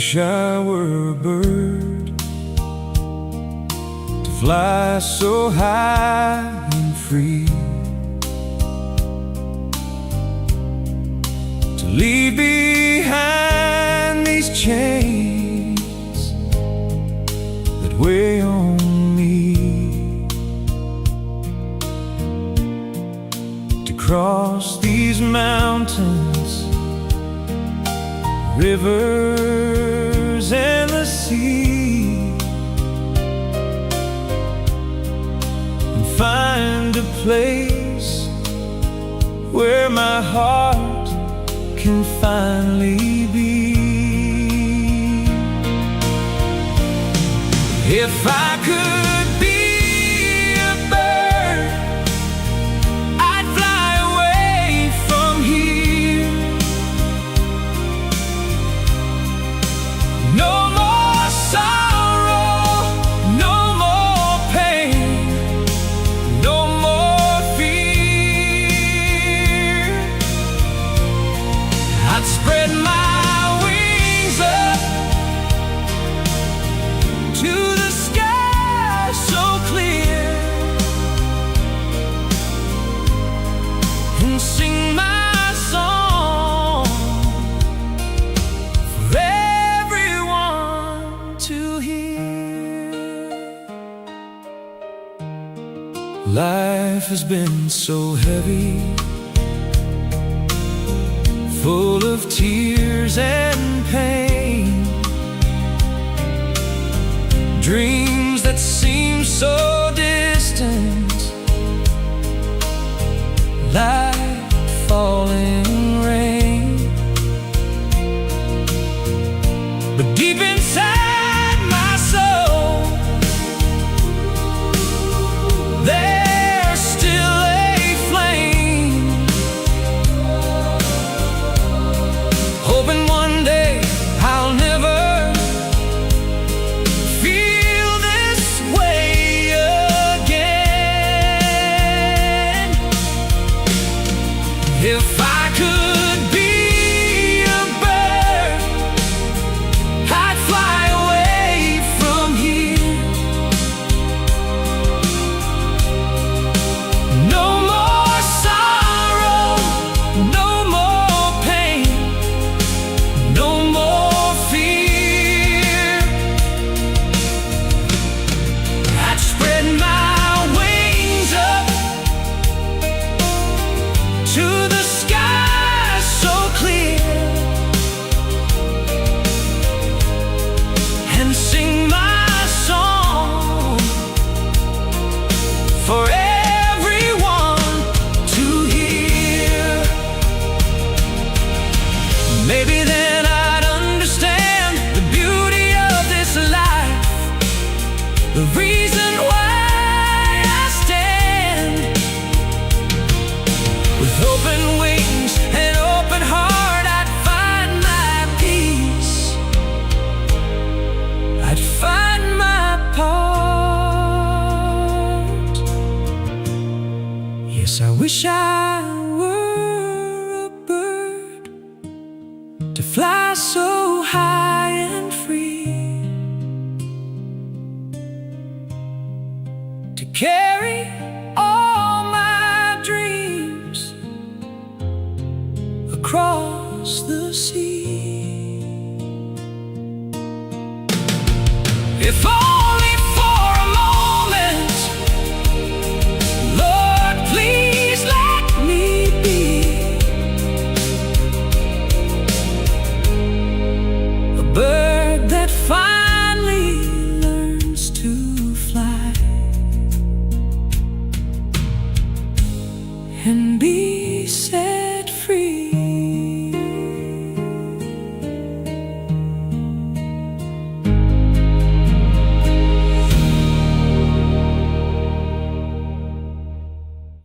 wish I were a bird to fly so high and free, to leave behind these chains that weigh on me, to cross these mountains, rivers and the sea, and find a place where my heart can finally be. If I could be a bird, I'd fly away from here. No more sorrow, no more pain, no more fear. I'd spread my wings up to the sky so clear, and sing my song for everyone to hear. Life has been so heavy, full of tears and pain, dreams that seem so distant, like falling rain. But deep inside my soul, there's still a flame, hoping one day I'll never feel this way again. If I could be a bird, I'd fly away from here. No more sorrow, no more pain, no more fear. I'd spread my wings up to the sky so clear, and sing my song for everyone to hear. Maybe then I'd understand the beauty of this life, the reason why I stand with open wings and open heart. I'd find my peace, I'd find my part. Yes, I wish I were a bird to fly so high and free, to carry all my dreams across the sea. If